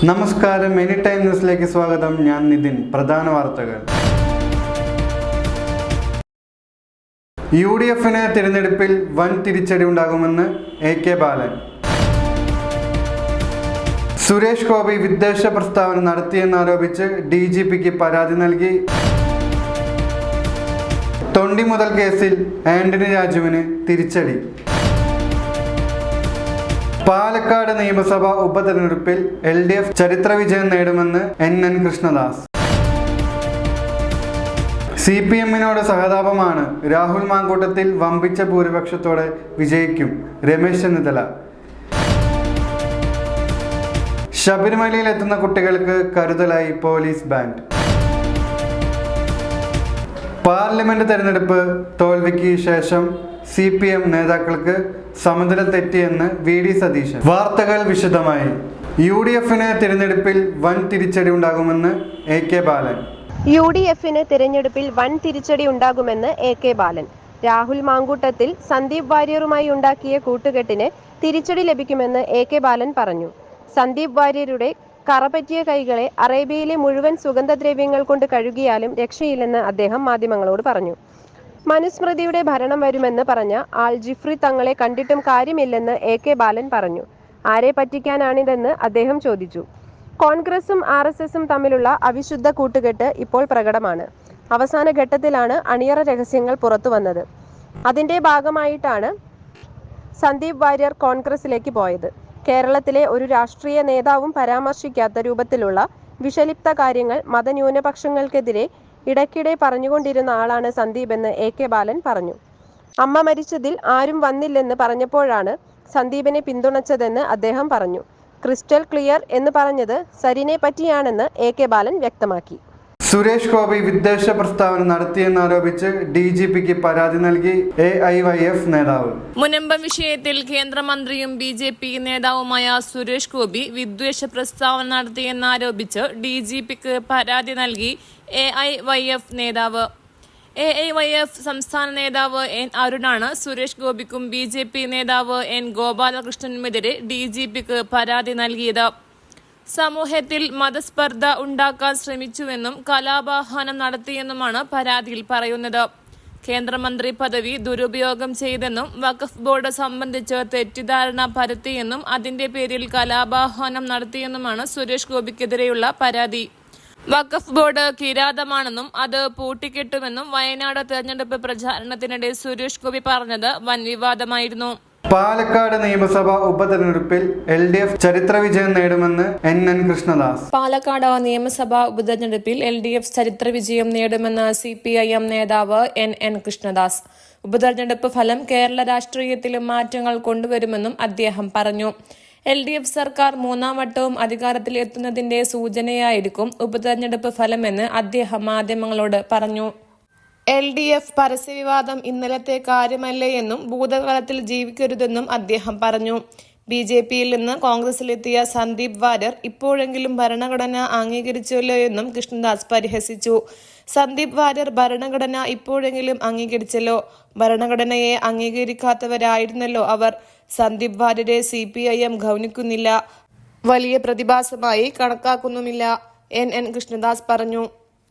നമസ്കാരം, any time ന്യൂസിലേക്ക് സ്വാഗതം. ഞാൻ നിതിൻ. പ്രധാന വാർത്തകൾ. UDFന് തിരഞ്ഞെടുപ്പിൽ വൻ തിരിച്ചടി ഉണ്ടാകുമെന്ന് AK ബാലൻ. സുരേഷ് ഗോപി വിദ്വേഷ പ്രസ്താവന നടത്തിയെന്നാരോപിച്ച് DGPക്ക് പരാതി നൽകി. തൊണ്ടിമുതൽ കേസിൽ ആന്റണി രാജുവിന് തിരിച്ചടി. പാലക്കാട് നിയമസഭാ ഉപതെരഞ്ഞെടുപ്പിൽ LDF ചരിത്ര വിജയം നേടുമെന്ന് NN കൃഷ്ണദാസ്. CPMനോട് സഹതാപമാണ്. രാഹുൽ മാങ്കൂട്ടത്തിൽ വമ്പിച്ച ഭൂരിപക്ഷത്തോടെ വിജയിക്കും. രമേശ് ചെന്നിത്തല. ശബരിമലയിൽ എത്തുന്ന കുട്ടികൾക്ക് കരുതലായി പോലീസ് ബാൻഡ്. പാർലമെന്റ് തെരഞ്ഞെടുപ്പ് തോൽവിക്ക് ശേഷം CPM നേതാക്കൾക്ക് സമനില തെറ്റിയെന്ന് VD സതീശൻ. വാർത്തകൾ വിശദമായി. UDFന് തിരഞ്ഞെടുപ്പിൽ വൻ തിരിച്ചടി ഉണ്ടാകുമെന്ന് AK ബാലൻ. UDFന് തിരഞ്ഞെടുപ്പിൽ വൻ തിരിച്ചടി ഉണ്ടാകുമെന്ന് AK ബാലൻ. രാഹുൽ മാങ്കൂട്ടത്തിൽ സന്ദീപ് വാര്യറുമായി ഉണ്ടാക്കിയ കൂട്ടുകെട്ടിന് തിരിച്ചടി ലഭിക്കുമെന്ന് AK ബാലൻ പറഞ്ഞു. സന്ദീപ് വാര്യരുടെ കറപറ്റിയ കൈകളെ അറേബ്യയിലെ മുഴുവൻ സുഗന്ധദ്രവ്യങ്ങൾ കൊണ്ട് കഴുകിയാലും രക്ഷയില്ലെന്ന് അദ്ദേഹം മാധ്യമങ്ങളോട് പറഞ്ഞു. മനുസ്മൃതിയുടെ ഭരണം വരുമെന്ന് പറഞ്ഞ ആൾ ജിഫ്രി തങ്ങളെ കണ്ടിട്ടും കാര്യമില്ലെന്ന് AK ബാലൻ പറഞ്ഞു. ആരെ പറ്റിക്കാനാണിതെന്ന് അദ്ദേഹം ചോദിച്ചു. കോൺഗ്രസും RSSും തമ്മിലുള്ള അവിശുദ്ധ കൂട്ടുകെട്ട് ഇപ്പോൾ പ്രകടമാണ്. അവസാന ഘട്ടത്തിലാണ് അണിയറ രഹസ്യങ്ങൾ പുറത്തു വന്നത്. അതിന്റെ ഭാഗമായിട്ടാണ് സന്ദീപ് വാര്യർ കോൺഗ്രസിലേക്ക് പോയത്. കേരളത്തിലെ ഒരു രാഷ്ട്രീയ നേതാവും പരാമർശിക്കാത്ത രൂപത്തിലുള്ള വിഷലിപ്ത കാര്യങ്ങൾ മതന്യൂനപക്ഷങ്ങൾക്കെതിരെ ഇടയ്ക്കിടെ പറഞ്ഞുകൊണ്ടിരുന്ന ആളാണ് സന്ദീപ് എന്ന് AK ബാലൻ പറഞ്ഞു. അമ്മ മരിച്ചതിൽ ആരും വന്നില്ലെന്ന് പറഞ്ഞപ്പോഴാണ് സന്ദീപിനെ പിന്തുണച്ചതെന്ന് അദ്ദേഹം പറഞ്ഞു. ക്രിസ്റ്റൽ ക്ലിയർ എന്ന് പറഞ്ഞത് സരിനെ പറ്റിയാണെന്ന് AK ബാലൻ വ്യക്തമാക്കി. സുരേഷ് ഗോപി വിദ്വേഷ പ്രസ്താവന നടത്തിയെന്നാരോപിച്ച് DGPക്ക് പരാതി നൽകി AIYF നേതാവ്. മുനമ്പം വിഷയത്തിൽ കേന്ദ്രമന്ത്രിയും BJP നേതാവുമായ സുരേഷ് ഗോപി വിദ്വേഷ പ്രസ്താവന നടത്തിയെന്നാരോപിച്ച് DGPക്ക് പരാതി നൽകി AIYF നേതാവ്. AIYF സംസ്ഥാന നേതാവ് N അരുണാണ് സുരേഷ് ഗോപിക്കും BJP നേതാവ് N ഗോപാലകൃഷ്ണനുമെതിരെ DGPക്ക് പരാതി നൽകിയത്. സമൂഹത്തിൽ മതസ്പർദ്ധ ഉണ്ടാക്കാൻ ശ്രമിച്ചുവെന്നും കലാപാഹ്വാനം നടത്തിയെന്നുമാണ് പരാതിയിൽ പറയുന്നത്. കേന്ദ്രമന്ത്രി പദവി ദുരുപയോഗം ചെയ്തെന്നും വഖഫ് ബോർഡ് സംബന്ധിച്ച് തെറ്റിദ്ധാരണ പരത്തിയെന്നും അതിന്റെ പേരിൽ കലാപാഹ്വാനം നടത്തിയെന്നുമാണ് സുരേഷ് ഗോപിക്കെതിരെയുള്ള പരാതി. വഖഫ് ബോർഡ് കിരാതമാണെന്നും അത് പൂട്ടിക്കെട്ടുമെന്നും വയനാട് തെരഞ്ഞെടുപ്പ് പ്രചാരണത്തിനിടെ സുരേഷ് ഗോപി പറഞ്ഞത് വൻ വിവാദമായിരുന്നു. പാലക്കാട് നിയമസഭാ ഉപതെരഞ്ഞെടുപ്പിൽ LDF ചരിത്ര വിജയം നേടുമെന്ന് NN കൃഷ്ണദാസ്. പാലക്കാട് നിയമസഭാ ഉപതെരഞ്ഞെടുപ്പിൽ LDF ചരിത്ര വിജയം നേടുമെന്ന് CPIM നേതാവ് NN കൃഷ്ണദാസ്. ഉപതെരഞ്ഞെടുപ്പ് ഫലം കേരള രാഷ്ട്രീയത്തിലും മാറ്റങ്ങൾ കൊണ്ടുവരുമെന്നും അദ്ദേഹം പറഞ്ഞു. LDF സർക്കാർ മൂന്നാം വട്ടവും അധികാരത്തിൽ എത്തുന്നതിന്റെ സൂചനയായിരിക്കും ഉപതെരഞ്ഞെടുപ്പ് ഫലമെന്ന് അദ്ദേഹം മാധ്യമങ്ങളോട് പറഞ്ഞു. LDF പരസ്യവിവാദം ഇന്നലത്തെ കാര്യമല്ലേ എന്നും ഭൂതകാലത്തിൽ ജീവിക്കരുതെന്നും അദ്ദേഹം പറഞ്ഞു. BJPയിൽ നിന്ന് കോൺഗ്രസിലെത്തിയ സന്ദീപ് വാര്യർ ഇപ്പോഴെങ്കിലും ഭരണഘടന അംഗീകരിച്ചല്ലോ എന്നും കൃഷ്ണദാസ് പരിഹസിച്ചു. സന്ദീപ് വാര്യർ ഭരണഘടന ഇപ്പോഴെങ്കിലും അംഗീകരിച്ചല്ലോ. ഭരണഘടനയെ അംഗീകരിക്കാത്തവരായിരുന്നല്ലോ അവർ. സന്ദീപ് വാര്യരെ CPIM ഗൗനിക്കുന്നില്ല, വലിയ പ്രതിഭാസമായി കണക്കാക്കുന്നുമില്ല, NN കൃഷ്ണദാസ് പറഞ്ഞു.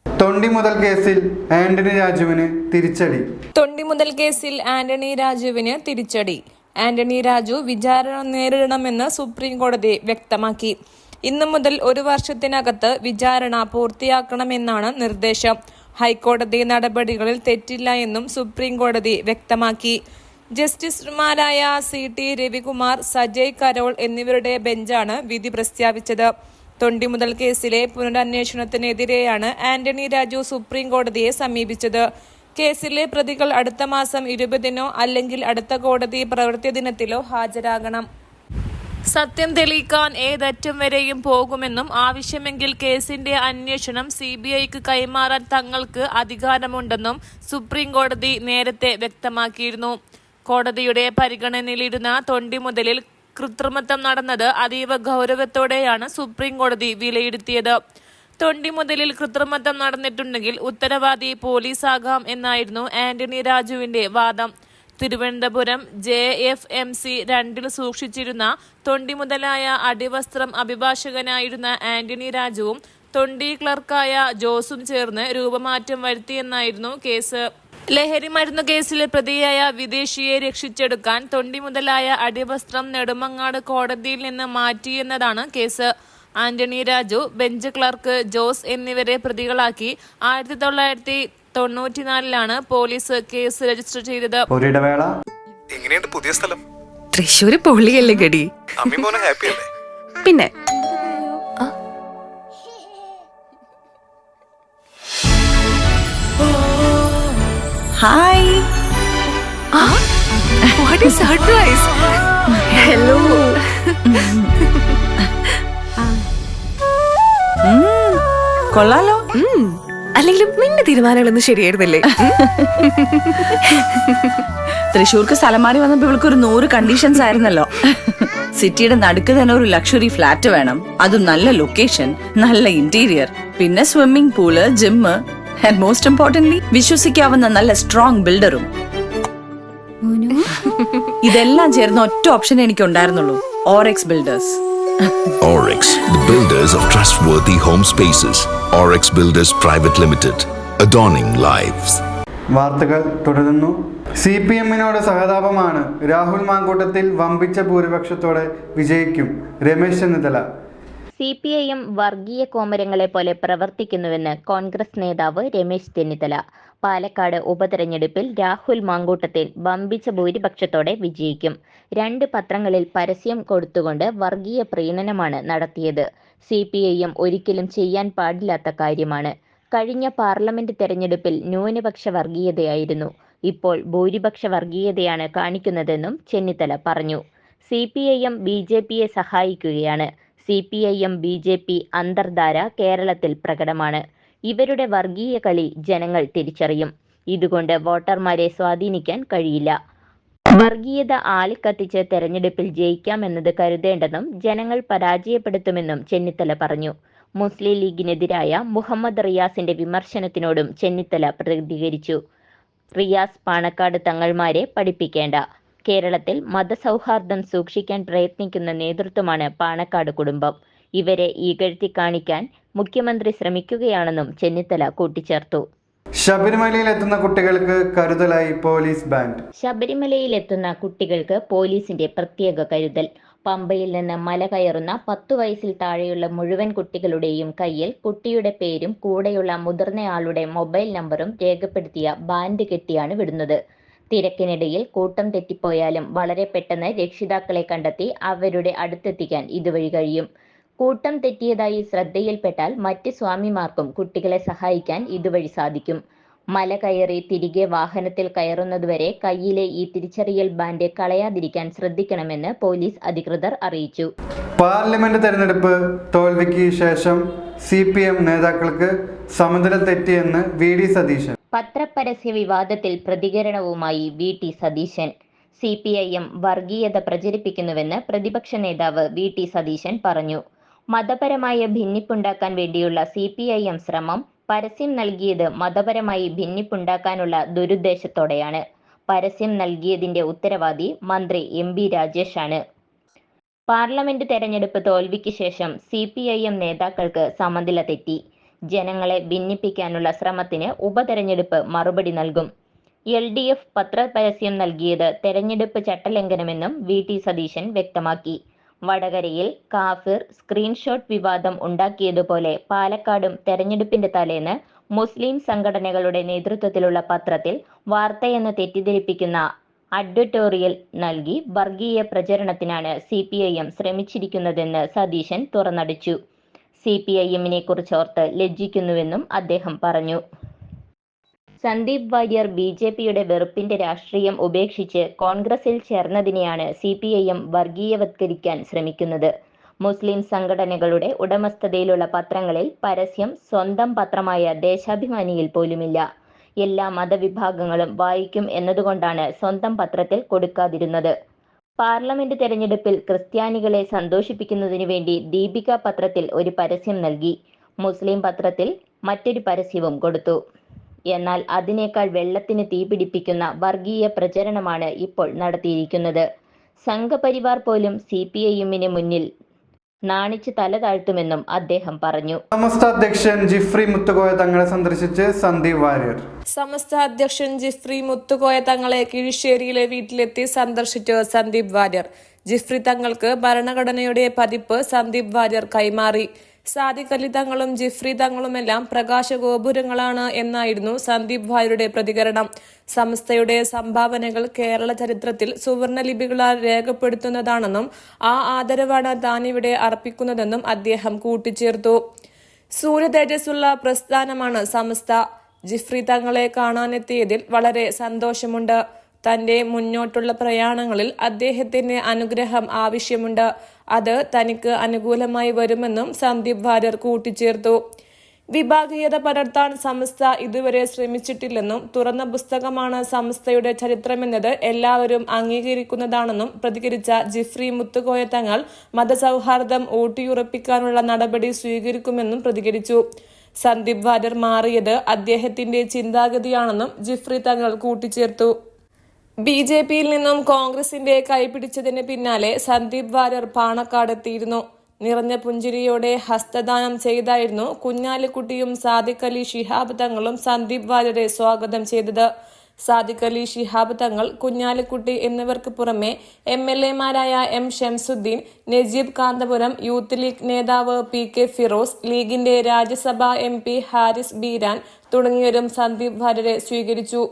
തൊണ്ടിമുതൽ കേസിൽ ആന്റണി രാജുവിന് തിരിച്ചടി. തൊണ്ടിമുതൽ കേസിൽ ആന്റണി രാജുവിന് തിരിച്ചടി. ആന്റണി രാജു വിചാരണ നേരിടണമെന്ന് സുപ്രീം കോടതി വ്യക്തമാക്കി. ഇന്നു മുതൽ 1 വർഷത്തിനകത്ത് വിചാരണ പൂർത്തിയാക്കണമെന്നാണ് നിർദ്ദേശം. ഹൈക്കോടതി നടപടികളിൽ തെറ്റില്ല എന്നും സുപ്രീം കോടതി വ്യക്തമാക്കി. ജസ്റ്റിസുമാരായ CT രവികുമാർ, സജയ് കരോൾ എന്നിവരുടെ ബെഞ്ചാണ് വിധി പ്രസ്താവിച്ചത്. തൊണ്ടിമുതൽ കേസിലെ പുനരന്വേഷണത്തിനെതിരെയാണ് ആന്റണി രാജു സുപ്രീം കോടതിയെ സമീപിച്ചത്. കേസിലെ പ്രതികൾ അടുത്ത മാസം 20-നോ അല്ലെങ്കിൽ അടുത്ത കോടതി പ്രവൃത്തി ദിനത്തിലോ ഹാജരാകണം. സത്യം തെളിയിക്കാൻ ഏതറ്റം വരെയും പോകുമെന്നും ആവശ്യമെങ്കിൽ കേസിന്റെ അന്വേഷണം CBIക്ക് കൈമാറാൻ തങ്ങൾക്ക് അധികാരമുണ്ടെന്നും സുപ്രീം കോടതി നേരത്തെ വ്യക്തമാക്കിയിരുന്നു. കോടതിയുടെ പരിഗണനയിലിരുന്ന തൊണ്ടിമുതലിൽ കൃത്രിമത്വം നടന്നത് അതീവ ഗൗരവത്തോടെയാണ് സുപ്രീം കോടതി വിലയിരുത്തിയത്. തൊണ്ടിമുതലിൽ കൃത്രിമത്വം നടന്നിട്ടുണ്ടെങ്കിൽ ഉത്തരവാദി പോലീസാകാം എന്നായിരുന്നു ആന്റണി രാജുവിന്റെ വാദം. തിരുവനന്തപുരം JFMC 2 സൂക്ഷിച്ചിരുന്ന തൊണ്ടി മുതലായ അടിവസ്ത്രം അഭിഭാഷകനായിരുന്ന ആന്റണി രാജുവും തൊണ്ടി ക്ലർക്കായ ജോസും ചേർന്ന് രൂപമാറ്റം വരുത്തിയെന്നായിരുന്നു കേസ്. ലഹരി മരുന്ന് കേസിൽ പ്രതിയായ വിദേശിയെ രക്ഷിച്ചെടുക്കാൻ തൊണ്ടി മുതലായ അടിവസ്ത്രം നെടുമങ്ങാട് കോടതിയിൽ നിന്ന് മാറ്റിയെന്നതാണ് case. Antony Raju, bench clerk Jose എന്നിവരെ പ്രതികളാക്കി 1994 പോലീസ് കേസ് രജിസ്റ്റർ ചെയ്തത്. ഒരിടവേള. എങ്ങനെയുണ്ട് പുതിയ സ്ഥലം? തൃശ്ശൂര് പൊള്ളിയല്ലേ ഗടി? അമ്മി മോനെ ഹാപ്പി അല്ലേ? പിന്നെ hi, what is surprise? Hello. കൊള്ളാലോ. അല്ലെങ്കിലും നിന്റെ തീരുമാനങ്ങളൊന്നും ശരിയായിരുന്നില്ലേ? തൃശ്ശൂർക്ക് സ്ഥലം മാറി വന്നപ്പോ ഇവൾക്ക് ഒരു 100 കണ്ടീഷൻസ് ആയിരുന്നല്ലോ. സിറ്റിയുടെ നടുക്ക് തന്നെ ഒരു ലക്ഷറി ഫ്ലാറ്റ് വേണം, അതും നല്ല ലൊക്കേഷൻ, നല്ല ഇന്റീരിയർ, പിന്നെ swimming pool, gym, and most importantly വിശ്വസിക്കാവുന്ന നല്ല സ്ട്രോങ് ബിൽഡറും. ഇതെല്ലാം ചേർന്ന ഒറ്റ ഓപ്ഷൻ എനിക്ക് ഉണ്ടായിരുന്നുള്ളൂ, Orex builders. Orex, the builders of trustworthy home spaces. Orex Builders Private Limited, adorning lives. വാർത്തകൾ തുടരുന്നു. CPM-നോട് സഹതാപമാണ്. രാഹുൽ മാങ്കൂട്ടത്തിൽ വമ്പിച്ച ഭൂരിപക്ഷത്തോടെ വിജയിക്കും. രമേശ് ചെന്നിത്തല. CPIM വർഗീയ കോമരങ്ങളെ പോലെ പ്രവർത്തിക്കുന്നുവെന്ന് കോൺഗ്രസ് നേതാവ് രമേശ് ചെന്നിത്തല. പാലക്കാട് ഉപതെരഞ്ഞെടുപ്പിൽ രാഹുൽ മാങ്കൂട്ടത്തിൽ വമ്പിച്ച ഭൂരിപക്ഷത്തോടെ വിജയിക്കും. 2 പത്രങ്ങളിൽ പരസ്യം കൊടുത്തുകൊണ്ട് വർഗീയ പ്രീണനമാണ് നടത്തിയത്. CPIM ഒരിക്കലും ചെയ്യാൻ പാടില്ലാത്ത കാര്യമാണ്. കഴിഞ്ഞ പാർലമെന്റ് തെരഞ്ഞെടുപ്പിൽ ന്യൂനപക്ഷ വർഗീയതയായിരുന്നു, ഇപ്പോൾ ഭൂരിപക്ഷ വർഗീയതയാണ് കാണിക്കുന്നതെന്നും ചെന്നിത്തല പറഞ്ഞു. CPIM BJPയെ സഹായിക്കുകയാണ്. CPIM BJP അന്തർധാര കേരളത്തിൽ പ്രകടമാണ്. ഇവരുടെ വർഗീയ കളി ജനങ്ങൾ തിരിച്ചറിയും. ഇതുകൊണ്ട് വോട്ടർമാരെ സ്വാധീനിക്കാൻ കഴിയില്ല. വർഗീയത ആളിക്കത്തിച്ച് തെരഞ്ഞെടുപ്പിൽ ജയിക്കാമെന്നത് കരുതേണ്ടെന്നും ജനങ്ങൾ പരാജയപ്പെടുത്തുമെന്നും ചെന്നിത്തല പറഞ്ഞു. മുസ്ലിം ലീഗിനെതിരായ മുഹമ്മദ് റിയാസിന്റെ വിമർശനത്തിനോടും ചെന്നിത്തല പ്രതികരിച്ചു. റിയാസ് പാണക്കാട് തങ്ങൾമാരെ പഠിപ്പിക്കേണ്ട. കേരളത്തിൽ മതസൗഹാർദ്ദം സൂക്ഷിക്കാൻ പ്രയത്നിക്കുന്ന നേതൃത്വമാണ് പാണക്കാട് കുടുംബം. ഇവരെ ഇകഴ്ത്തി കാണിക്കാൻ മുഖ്യമന്ത്രി ശ്രമിക്കുകയാണെന്നും ചെന്നിത്തല കൂട്ടിച്ചേർത്തു. ശബരിമലയിലെത്തുന്ന കുട്ടികൾക്ക് കരുതലായി പോലീസ് ബാൻഡ്. ശബരിമലയിലെത്തുന്ന കുട്ടികൾക്ക് പോലീസിന്റെ പ്രത്യേക കരുതൽ. പമ്പയിൽ നിന്ന് മല കയറുന്ന 10 വയസ്സിൽ താഴെയുള്ള മുഴുവൻ കുട്ടികളുടെയും കയ്യിൽ കുട്ടിയുടെ പേരും കൂടെയുള്ള മുതിർന്നയാളുടെ മൊബൈൽ നമ്പറും രേഖപ്പെടുത്തിയ ബാൻഡ് കെട്ടിയാണ് വിടുന്നത്. തിരക്കിനിടയിൽ കൂട്ടം തെറ്റിപ്പോയാലും വളരെ പെട്ടെന്ന് രക്ഷിതാക്കളെ കണ്ടെത്തി അവരുടെ അടുത്തെത്തിക്കാൻ ഇതുവഴി കഴിയും. കൂട്ടം തെറ്റിയതായി ശ്രദ്ധയിൽപ്പെട്ടാൽ മറ്റ് സ്വാമിമാർക്കും കുട്ടികളെ സഹായിക്കാൻ ഇതുവഴി സാധിക്കും. മല കയറി തിരികെ വാഹനത്തിൽ കയറുന്നതുവരെ കയ്യിലെ ഈ തിരിച്ചറിയൽ ബാൻഡ് കളയാതിരിക്കാൻ ശ്രദ്ധിക്കണമെന്ന് പോലീസ് അധികൃതർ അറിയിച്ചു. പാർലമെന്റ് തെരഞ്ഞെടുപ്പ് തോൽവിക്ക് ശേഷം CPM നേതാക്കൾക്ക് സമനില തെറ്റിയെന്ന് VD സതീശൻ. പത്രപരസ്യ വിവാദത്തിൽ പ്രതികരണവുമായി VT സതീശൻ. CPIM വർഗീയത പ്രചരിപ്പിക്കുന്നുവെന്ന് പ്രതിപക്ഷ നേതാവ് VT സതീശൻ പറഞ്ഞു. മതപരമായ ഭിന്നിപ്പുണ്ടാക്കാൻ വേണ്ടിയുള്ള CPIM ശ്രമം പരസ്യം നൽകിയത് മതപരമായി ഭിന്നിപ്പുണ്ടാക്കാനുള്ള ദുരുദ്ദേശത്തോടെയാണ്. പരസ്യം നൽകിയതിന്റെ ഉത്തരവാദി മന്ത്രി MB രാജേഷാണ്. പാർലമെന്റ് തെരഞ്ഞെടുപ്പ് തോൽവിക്ക് ശേഷം CPIM നേതാക്കൾക്ക് സമനില തെറ്റി. ജനങ്ങളെ ഭിന്നിപ്പിക്കാനുള്ള ശ്രമത്തിന് ഉപതെരഞ്ഞെടുപ്പ് മറുപടി നൽകും. LDF പത്രപരസ്യം നൽകിയത് തെരഞ്ഞെടുപ്പ് ചട്ടലംഘനമെന്നും VT സതീശൻ വ്യക്തമാക്കി. വടകരയിൽ കാഫിർ സ്ക്രീൻഷോട്ട് വിവാദം ഉണ്ടാക്കിയതുപോലെ പാലക്കാടും തെരഞ്ഞെടുപ്പിന്റെ തലേന്ന് മുസ്ലിം സംഘടനകളുടെ നേതൃത്വത്തിലുള്ള പത്രത്തിൽ വാർത്തയെന്ന് തെറ്റിദ്ധരിപ്പിക്കുന്ന അഡ്വറ്റോറിയൽ നൽകി വർഗീയ പ്രചരണത്തിനാണ് CPIM ശ്രമിച്ചിരിക്കുന്നതെന്ന് സതീശൻ തുറന്നടിച്ചു. CPIM-നെ കുറിച്ചോർത്ത് ലജ്ജിക്കുന്നുവെന്നും അദ്ദേഹം പറഞ്ഞു. സന്ദീപ് വാര്യർ BJPയുടെ വെറുപ്പിന്റെ രാഷ്ട്രീയം ഉപേക്ഷിച്ച് കോൺഗ്രസിൽ ചേർന്നതിനെയാണ് CPIM വർഗീയവത്കരിക്കാൻ ശ്രമിക്കുന്നത്. മുസ്ലിം സംഘടനകളുടെ ഉടമസ്ഥതയിലുള്ള പത്രങ്ങളിൽ പരസ്യം സ്വന്തം പത്രമായ ദേശാഭിമാനിയിൽ പോലുമില്ല. എല്ലാ മതവിഭാഗങ്ങളും വായിക്കും എന്നതുകൊണ്ടാണ് സ്വന്തം പത്രത്തിൽ കൊടുക്കാതിരുന്നത്. പാർലമെന്റ് തെരഞ്ഞെടുപ്പിൽ ക്രിസ്ത്യാനികളെ സന്തോഷിപ്പിക്കുന്നതിനു വേണ്ടി ദീപിക പത്രത്തിൽ ഒരു പരസ്യം നൽകി. മുസ്ലിം പത്രത്തിൽ മറ്റൊരു പരസ്യവും കൊടുത്തു. എന്നാൽ അതിനേക്കാൾ വെള്ളത്തിന് തീപിടിപ്പിക്കുന്ന വർഗീയ പ്രചരണമാണ് ഇപ്പോൾ നടത്തിയിരിക്കുന്നത്. സംഘപരിവാർ പോലും CPIM-ന് മുന്നിൽ നാണിച്ച് തല താഴ്ത്തുമെന്നും അദ്ദേഹം പറഞ്ഞു. സമസ്ത അധ്യക്ഷൻ ജിഫ്രി മുത്തുകോയ തങ്ങളെ സന്ദർശിച്ച് സന്ദീപ് വാര്യർ. സമസ്ത അധ്യക്ഷൻ ജിഫ്രി മുത്തുകോയ തങ്ങളെ കീഴ്ശ്ശേരിയിലെ വീട്ടിലെത്തി സന്ദർശിച്ച് സന്ദീപ് വാര്യർ. ജിഫ്രി തങ്ങൾക്ക് ഭരണഘടനയുടെ പതിപ്പ് സന്ദീപ് വാര്യർ കൈമാറി. സാദിഖ് അലി തങ്ങളും ജിഫ്രി തങ്ങളുമെല്ലാം പ്രകാശഗോപുരങ്ങളാണ് എന്നായിരുന്നു സന്ദീപ് വാര്യരുടെ പ്രതികരണം. സമസ്തയുടെ സംഭാവനകൾ കേരള ചരിത്രത്തിൽ സുവർണലിപികളാൽ രേഖപ്പെടുത്തുന്നതാണെന്നും ആ ആദരവാണ് താനിവിടെ അർപ്പിക്കുന്നതെന്നും അദ്ദേഹം കൂട്ടിച്ചേർത്തു. സൂര്യ തേജസ്സുള്ള പ്രസ്ഥാനമാണ് സമസ്ത. ജിഫ്രി തങ്ങളെ കാണാനെത്തിയതിൽ വളരെ സന്തോഷമുണ്ട്. തന്റെ മുന്നോട്ടുള്ള പ്രയാണങ്ങളിൽ അദ്ദേഹത്തിന്റെ അനുഗ്രഹം ആവശ്യമുണ്ട്. അത് തനിക്ക് അനുകൂലമായി വരുമെന്നും സന്ദീപ് വാര്യർ കൂട്ടിച്ചേർത്തു. വിഭാഗീയത പടർത്താൻ സമസ്ത ഇതുവരെ ശ്രമിച്ചിട്ടില്ലെന്നും തുറന്ന പുസ്തകമാണ് സമസ്തയുടെ ചരിത്രമെന്നത് എല്ലാവരും അംഗീകരിക്കുന്നതാണെന്നും പ്രതികരിച്ച ജിഫ്രി മുത്തുകോയ തങ്ങൾ മതസൗഹാർദ്ദം ഊട്ടിയുറപ്പിക്കാനുള്ള നടപടി സ്വീകരിക്കുമെന്നും പ്രതികരിച്ചു. സന്ദീപ് വാര്യർ മാറിയത് അദ്ദേഹത്തിന്റെ ചിന്താഗതിയാണെന്നും ജിഫ്രി തങ്ങൾ കൂട്ടിച്ചേർത്തു. BJP-യിൽ നിന്നും കോൺഗ്രസിന്റെ കൈപിടിച്ചതിന് പിന്നാലെ സന്ദീപ് വാര്യർ പാണക്കാടെത്തിയിരുന്നു. നിറഞ്ഞ പുഞ്ചിരിയോടെ ഹസ്തദാനം ചെയ്തായിരുന്നു കുഞ്ഞാലിക്കുട്ടിയും സാദിഖ് അലി ശിഹാബ് തങ്ങളും സന്ദീപ് വാര്യരെ സ്വാഗതം ചെയ്തത്. സാദിഖ് അലി ശിഹാബ് തങ്ങൾ, കുഞ്ഞാലിക്കുട്ടി എന്നിവർക്ക് പുറമെ MLA-മാരായ M. Shamsudheen, Najeeb Kanthapuram, Youth League നേതാവ് PK ഫിറോസ്, ലീഗിന്റെ രാജ്യസഭാ MP ഹാരിസ് ബീരാൻ തുടങ്ങിയവരും സന്ദീപ് വാര്യരെ സ്വീകരിച്ചു.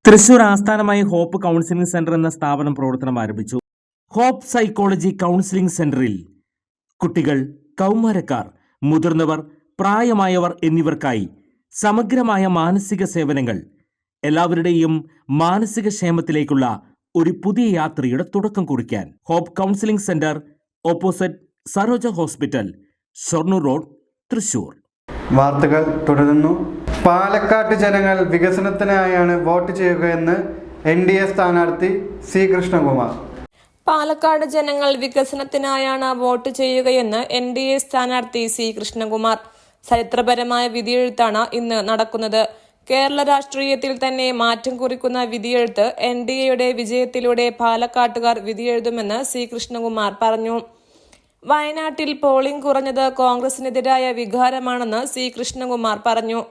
തൃശൂർ ആസ്ഥാനമായി ഹോപ്പ് കൗൺസിലിംഗ് സെന്റർ എന്ന സ്ഥാപനം പ്രവർത്തനം ആരംഭിച്ചു. ഹോപ്പ് സൈക്കോളജി കൗൺസിലിംഗ് സെന്ററിൽ കുട്ടികൾ, കൗമാരക്കാർ, മുതിർന്നവർ, പ്രായമായവർ എന്നിവർക്കായി സമഗ്രമായ മാനസിക സേവനങ്ങൾ, എല്ലാവരുടെയും മാനസിക ക്ഷേമത്തിലേക്കുള്ള ഒരു പുതിയ യാത്രയുടെ തുടക്കം കുറിക്കാൻ Hope Counselling Centre, opposite Saroja Hospital, Shoranur Road, Thrissur. വാർത്തകൾ തുടരുന്നു. പാലക്കാട്ട് ജനങ്ങൾ വികസനത്തിനായാണ് വോട്ട് ചെയ്യുകയെന്ന് NDA സ്ഥാനാർത്ഥി C. കൃഷ്ണകുമാർ. പാലക്കാട് ജനങ്ങൾ വികസനത്തിനായാണ് വോട്ട് ചെയ്യുകയെന്ന് NDA സ്ഥാനാർത്ഥി C. കൃഷ്ണകുമാർ. ചരിത്രപരമായ വിധിയെഴുത്താണ് ഇന്ന് നടക്കുന്നത്. കേരള രാഷ്ട്രീയത്തിൽ തന്നെ മാറ്റം കുറിക്കുന്ന വിധിയെഴുത്ത് NDAയുടെ വിജയത്തിലൂടെ പാലക്കാട്ടുകാർ വിധിയെഴുതുമെന്ന് C. കൃഷ്ണകുമാർ പറഞ്ഞു. വയനാട്ടിൽ പോളിംഗ് കുറഞ്ഞത് കോൺഗ്രസിനെതിരായ വികാരമാണെന്ന് C. കൃഷ്ണകുമാർ പറഞ്ഞു.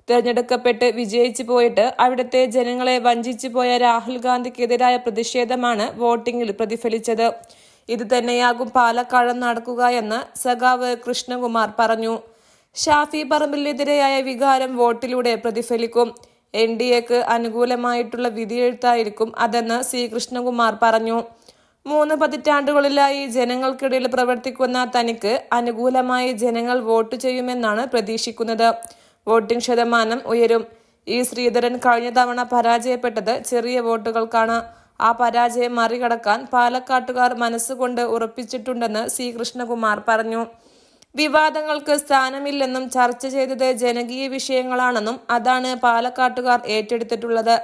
തെരഞ്ഞെടുക്കപ്പെട്ട് വിജയിച്ചു പോയിട്ട് അവിടുത്തെ ജനങ്ങളെ വഞ്ചിച്ചു പോയ രാഹുൽ ഗാന്ധിക്കെതിരായ പ്രതിഷേധമാണ് വോട്ടിംഗിൽ പ്രതിഫലിച്ചത്. ഇത് തന്നെയാകും പാലക്കാട് നടക്കുക എന്ന് സഖാവ് കൃഷ്ണകുമാർ പറഞ്ഞു. ഷാഫി പറമ്പിലിനെതിരെയായ വികാരം വോട്ടിലൂടെ പ്രതിഫലിക്കും. NDAക്ക് അനുകൂലമായിട്ടുള്ള വിധിയെഴുത്തായിരിക്കും അതെന്ന് C. കൃഷ്ണകുമാർ പറഞ്ഞു. 3 പതിറ്റാണ്ടുകളിലായി ജനങ്ങൾക്കിടയിൽ പ്രവർത്തിക്കുന്ന തനിക്ക് അനുകൂലമായി ജനങ്ങൾ വോട്ട് ചെയ്യുമെന്നാണ് പ്രതീക്ഷിക്കുന്നത്. വോട്ടിംഗ് ശതമാനം ഉയരും. E. ശ്രീധരൻ കഴിഞ്ഞ തവണ പരാജയപ്പെട്ടത് ചെറിയ വോട്ടുകൾക്കാണ്. ആ പരാജയം മറികടക്കാൻ പാലക്കാട്ടുകാർ മനസ്സുകൊണ്ട് ഉറപ്പിച്ചിട്ടുണ്ടെന്ന് C. കൃഷ്ണകുമാർ പറഞ്ഞു. വിവാദങ്ങൾക്ക് സ്ഥാനമില്ലെന്നും ചർച്ച ചെയ്തത് ജനകീയ വിഷയങ്ങളാണെന്നും അതാണ് പാലക്കാട്ടുകാർ ഏറ്റെടുത്തിട്ടുള്ളത്.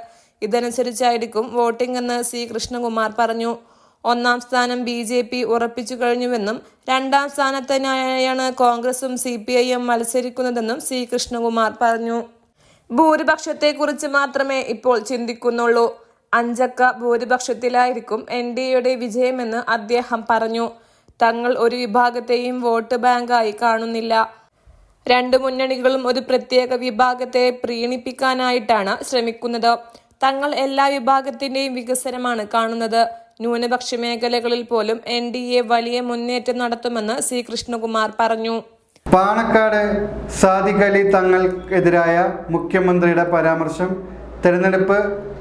ഇതനുസരിച്ചായിരിക്കും വോട്ടിംഗ് എന്ന് C. കൃഷ്ണകുമാർ പറഞ്ഞു. 1-ാം സ്ഥാനം BJP ഉറപ്പിച്ചു കഴിഞ്ഞുവെന്നും 2-ാം സ്ഥാനത്തിനായാണ് കോൺഗ്രസും CPIM മത്സരിക്കുന്നതെന്നും C. കൃഷ്ണകുമാർ പറഞ്ഞു. ഭൂരിപക്ഷത്തെക്കുറിച്ച് മാത്രമേ ഇപ്പോൾ ചിന്തിക്കുന്നുള്ളൂ. 5 അക്ക ഭൂരിപക്ഷത്തിലായിരിക്കും NDAയുടെ വിജയമെന്ന് അദ്ദേഹം പറഞ്ഞു. തങ്ങൾ ഒരു വിഭാഗത്തെയും വോട്ട് ബാങ്കായി കാണുന്നില്ല. 2 മുന്നണികളും ഒരു പ്രത്യേക വിഭാഗത്തെ പ്രീണിപ്പിക്കാനായിട്ടാണ് ശ്രമിക്കുന്നത്. തങ്ങൾ എല്ലാ വിഭാഗത്തിന്റെയും വികസനമാണ് കാണുന്നത്. ന്യൂനപക്ഷ മേഖലകളിൽ പോലും NDA വലിയ മുന്നേറ്റം നടത്തുമെന്ന് C. കൃഷ്ണകുമാർ പറഞ്ഞു. പാണക്കാട് സാദിഖ് അലി തങ്ങൾക്കെതിരായ മുഖ്യമന്ത്രിയുടെ പരാമർശം തെരഞ്ഞെടുപ്പ്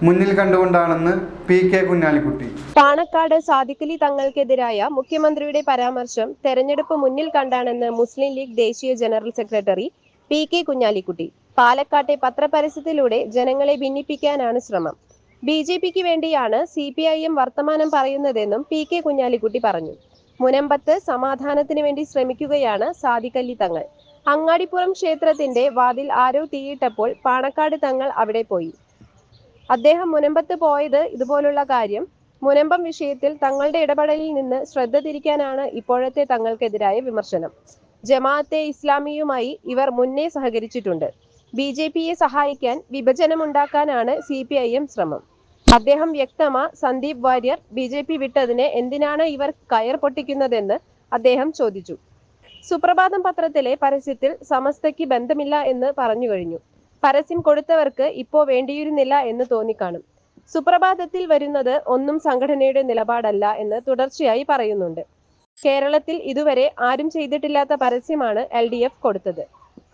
മുന്നിൽ കണ്ടുകൊണ്ടാണെന്ന് PK കുഞ്ഞാലിക്കുട്ടി. പാണക്കാട് സാദിഖ് അലി തങ്ങൾക്കെതിരായ മുഖ്യമന്ത്രിയുടെ പരാമർശം തെരഞ്ഞെടുപ്പ് മുന്നിൽ കണ്ടാണെന്ന് മുസ്ലിം ലീഗ് ദേശീയ ജനറൽ സെക്രട്ടറി PK കുഞ്ഞാലിക്കുട്ടി. പാലക്കാട്ടെ പത്രപരസ്യത്തിലൂടെ ജനങ്ങളെ ഭിന്നിപ്പിക്കാനാണ് ശ്രമം. BJPക്ക് വേണ്ടിയാണ് CPIM വർത്തമാനം പറയുന്നതെന്നും PK കുഞ്ഞാലിക്കുട്ടി പറഞ്ഞു. മുനമ്പത്ത് സമാധാനത്തിന് വേണ്ടി ശ്രമിക്കുകയാണ് സാദിഖ് അലി തങ്ങൾ. അങ്ങാടിപ്പുറം ക്ഷേത്രത്തിന്റെ വാതിൽ ആരോ തീയിട്ടപ്പോൾ പാണക്കാട് തങ്ങൾ അവിടെ പോയി. അദ്ദേഹം മുനമ്പത്ത് പോയത് ഇതുപോലുള്ള കാര്യം. മുനമ്പം വിഷയത്തിൽ തങ്ങളുടെ ഇടപെടലിൽ നിന്ന് ശ്രദ്ധ തിരിക്കാനാണ് ഇപ്പോഴത്തെ തങ്ങൾക്കെതിരായ വിമർശനം. ജമാഅത്തെ ഇസ്ലാമിയുമായി ഇവർ മുന്നേ സഹകരിച്ചിട്ടുണ്ട്. BJPയെ സഹായിക്കാൻ വിഭജനമുണ്ടാക്കാനാണ് CPIM ശ്രമം. അദ്ദേഹം സന്ദീപ് വാര്യർ BJP വിട്ടതിന് എന്തിനാണ് ഇവർ കയർ പൊട്ടിക്കുന്നതെന്ന് അദ്ദേഹം ചോദിച്ചു. സുപ്രഭാതം പത്രത്തിലെ പരസ്യത്തിൽ സമസ്തയ്ക്ക് ബന്ധമില്ല എന്ന് പറഞ്ഞു കഴിഞ്ഞു. പരസ്യം കൊടുത്തവർക്ക് ഇപ്പോ വേണ്ടിയിരുന്നില്ല എന്ന് തോന്നിക്കാണും. സുപ്രഭാതത്തിൽ വരുന്നത് ഒന്നും സംഘടനയുടെ നിലപാടല്ല എന്ന് തുടർച്ചയായി പറയുന്നുണ്ട്. കേരളത്തിൽ ഇതുവരെ ആരും ചെയ്തിട്ടില്ലാത്ത പരസ്യമാണ് LDF കൊടുത്തത്.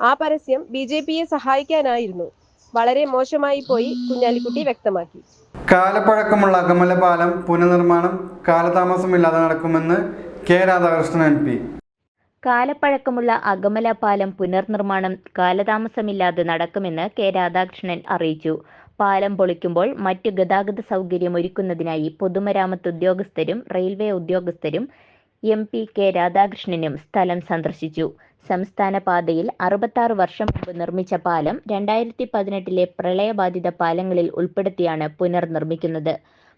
ആ പരസ്യം BJPയെ സഹായിക്കാനായിരുന്നു. വളരെ മോശമായി പോയി, കുഞ്ഞാലിക്കുട്ടി വ്യക്തമാക്കി. കാലപ്പഴക്കമുള്ള അകമല പാലം പുനർനിർമ്മാണം കാലതാമസമില്ലാതെ നടക്കുമെന്ന് K. രാധാകൃഷ്ണൻ MP. കാലപ്പഴക്കമുള്ള അകമല പാലം പുനർനിർമ്മാണം കാലതാമസമില്ലാതെ നടക്കുമെന്ന് K. രാധാകൃഷ്ണൻ അറിയിച്ചു. പാലം പൊളിക്കുമ്പോൾ മറ്റു ഗതാഗത സൗകര്യം ഒരുക്കുന്നതിനായി പൊതുമരാമത്ത് ഉദ്യോഗസ്ഥരും റെയിൽവേ ഉദ്യോഗസ്ഥരും MP K. രാധാകൃഷ്ണനും സ്ഥലം സന്ദർശിച്ചു. സംസ്ഥാന പാതയിൽ 66 വർഷം മുമ്പ് നിർമ്മിച്ച പാലം 2018 പ്രളയബാധിത പാലങ്ങളിൽ ഉൾപ്പെടുത്തിയാണ് പുനർനിർമ്മിക്കുന്നത്.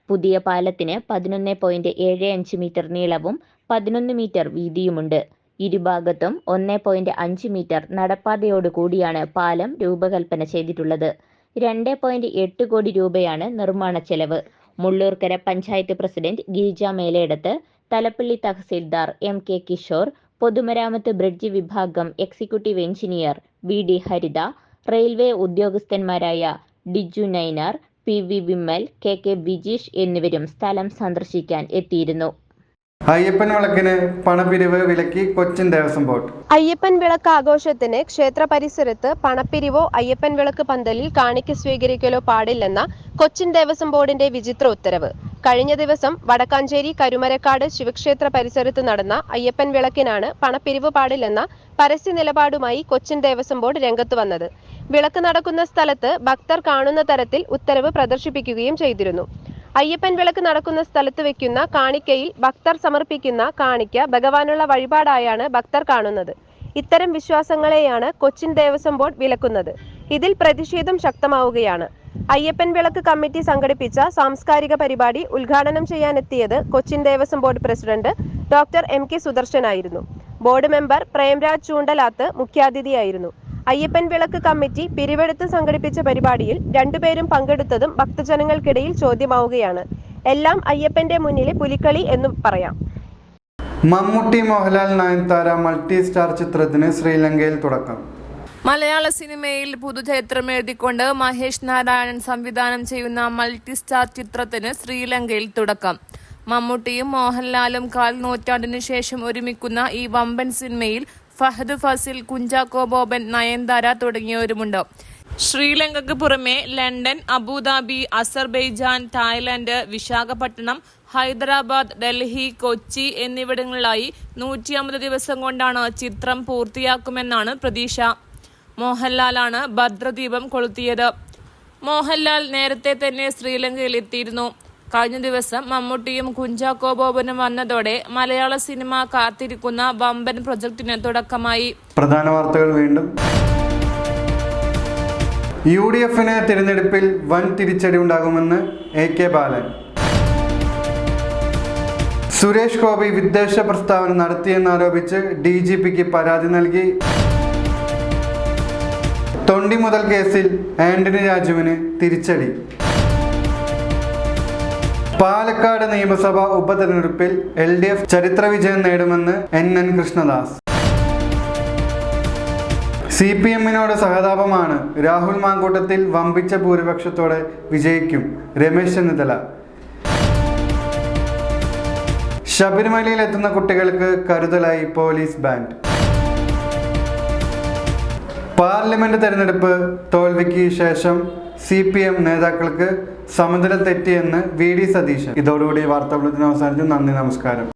പുതിയ പാലത്തിന് 11.75 മീറ്റർ നീളവും 11 മീറ്റർ വീതിയുമുണ്ട്. ഇരുഭാഗത്തും 1.5 മീറ്റർ നടപ്പാതയോടുകൂടിയാണ് പാലം രൂപകൽപ്പന ചെയ്തിട്ടുള്ളത്. 2.8 കോടി രൂപയാണ് നിർമ്മാണ ചെലവ്. മുള്ളൂർക്കര പഞ്ചായത്ത് പ്രസിഡന്റ് ഗിരിജ മേലേടത്ത്, തലപ്പള്ളി തഹസിൽദാർ MK കിഷോർ, പൊതുമരാമത്ത് ബ്രിഡ്ജ് വിഭാഗം executive engineer VD Haritha, railway ഉദ്യോഗസ്ഥന്മാരായ ഡിജു നൈനാർ, PV വിമൽ, KK ബിജീഷ് എന്നിവരും സ്ഥലം സന്ദർശിക്കാൻ എത്തിയിരുന്നു. അയ്യപ്പൻ വിളക്കിന് പണപ്പിരിവ് വിലക്കി കൊച്ചിൻ ദേവസ്വം ബോർഡ്. അയ്യപ്പൻ വിളക്ക് ആഘോഷത്തിന് ക്ഷേത്ര പരിസരത്ത് പണപ്പിരിവോ അയ്യപ്പൻ വിളക്ക് പന്തലിൽ കാണിക്ക സ്വീകരിക്കലോ പാടില്ലെന്ന കൊച്ചിൻ ദേവസ്വം ബോർഡിന്റെ വിചിത്ര ഉത്തരവ് കഴിഞ്ഞ ദിവസം വടക്കാഞ്ചേരി കരുമരക്കാട് ശിവക്ഷേത്ര പരിസരത്ത് നടന്ന അയ്യപ്പൻ വിളക്കിനാണ് പണപ്പിരിവ് പാടില്ലെന്ന പരസ്യ നിലപാടുമായി കൊച്ചിൻ ദേവസ്വം ബോർഡ് രംഗത്ത് വന്നത്. വിളക്ക് നടക്കുന്ന സ്ഥലത്ത് ഭക്തർ കാണുന്ന തരത്തിൽ ഉത്തരവ് പ്രദർശിപ്പിക്കുകയും ചെയ്തിരുന്നു. അയ്യപ്പൻ വിളക്ക് നടക്കുന്ന സ്ഥലത്ത് വെക്കുന്ന കാണിക്കയിൽ ഭക്തർ സമർപ്പിക്കുന്ന കാണിക്ക ഭഗവാനുള്ള വഴിപാടായാണ് ഭക്തർ കാണുന്നത്. ഇത്തരം വിശ്വാസങ്ങളെയാണ് കൊച്ചിൻ ദേവസ്വം ബോർഡ് വിലക്കുന്നത്. ഇതിൽ പ്രതിഷേധം ശക്തമാവുകയാണ്. അയ്യപ്പൻ വിളക്ക് കമ്മിറ്റി സംഘടിപ്പിച്ച സാംസ്കാരിക പരിപാടി ഉദ്ഘാടനം ചെയ്യാനെത്തിയത് Cochin Devaswom board president doctor MK സുദർശനായിരുന്നു. ബോർഡ് മെമ്പർ പ്രേംരാജ് ചൂണ്ടലാത്ത് മുഖ്യാതിഥിയായിരുന്നു. അയ്യപ്പൻ വിളക്ക് കമ്മിറ്റി പിരിവെടുത്ത് സംഘടിപ്പിച്ച പരിപാടിയിൽ രണ്ടുപേരും പങ്കെടുത്തതും ഭക്തജനങ്ങൾക്കിടയിൽ ചോദ്യമാവുകയാണ്. എല്ലാം അയ്യപ്പന്റെ മുന്നിലെ പുലിക്കളി എന്നും പറയാം. മമ്മൂട്ടി, മോഹൻലാൽ, നയൻതാര മൾട്ടി സ്റ്റാർ ചിത്രത്തിന് ശ്രീലങ്കയിൽ തുടക്കം. മലയാള സിനിമയിൽ പുതുചരിത്രമെഴുതിക്കൊണ്ട് മഹേഷ് നാരായണൻ സംവിധാനം ചെയ്യുന്ന മൾട്ടി സ്റ്റാർ ചിത്രത്തിന് ശ്രീലങ്കയിൽ തുടക്കം. മമ്മൂട്ടിയും മോഹൻലാലും 1/4 നൂറ്റാണ്ടിനു ശേഷം ഒരുമിക്കുന്ന ഈ വമ്പൻ സിനിമയിൽ ഫഹദ് ഫാസിൽ, കുഞ്ചാക്കോ ബോബൻ, നയൻതാര തുടങ്ങിയവരുമുണ്ട്. ശ്രീലങ്കയ്ക്ക് പുറമെ London, Abu Dhabi, Azerbaijan, Thailand, Visakhapatnam, Hyderabad, Delhi, Kochi എന്നിവിടങ്ങളിലായി 150 ദിവസം കൊണ്ടാണ് ചിത്രം പൂർത്തിയാക്കുമെന്നാണ് പ്രതീക്ഷ. മോഹൻലാലാണ് ഭദ്രദീപം കൊളുത്തിയത്. മോഹൻലാൽ നേരത്തെ തന്നെ ശ്രീലങ്കയിൽ എത്തിയിരുന്നു. കഴിഞ്ഞ ദിവസം മമ്മൂട്ടിയും കുഞ്ചാക്കോ ബോബനും വന്നതോടെ മലയാള സിനിമ കാത്തിരിക്കുന്ന വമ്പൻ പ്രൊജക്ടിന് തുടക്കമായി. പ്രധാന വാർത്തകൾ വീണ്ടും. UDFന് തിരഞ്ഞെടുപ്പിൽ വൻ തിരിച്ചടി ഉണ്ടാകുമെന്ന് AK ബാലൻ. സുരേഷ് ഗോപി വിദ്വേഷ പ്രസ്താവന നടത്തിയെന്നാരോപിച്ച് DGPക്ക് പരാതി നൽകി. തൊണ്ടിമുതൽ കേസിൽ ആന്റണി രാജുവിന് തിരിച്ചടി. പാലക്കാട് നിയമസഭാ ഉപതെരഞ്ഞെടുപ്പിൽ LDF ചരിത്ര വിജയം നേടുമെന്ന് NN കൃഷ്ണദാസ്. CPMനോട് സഹതാപമാണ്. രാഹുൽ മാങ്കൂട്ടത്തിൽ വമ്പിച്ച ഭൂരിപക്ഷത്തോടെ വിജയിക്കും. രമേശ് ചെന്നിത്തല. ശബരിമലയിൽ എത്തുന്ന കുട്ടികൾക്ക് കരുതലായി പോലീസ് ബാൻഡ്. പാർലമെന്റ് തെരഞ്ഞെടുപ്പ് തോൽവിക്ക് ശേഷം CPM നേതാക്കൾക്ക് സമനില തെറ്റിയെന്ന് VD സതീശൻ. ഇതോടുകൂടി വാർത്താ ബുള്ളറ്റിൻ അവസാനിച്ചു. നന്ദി, നമസ്കാരം.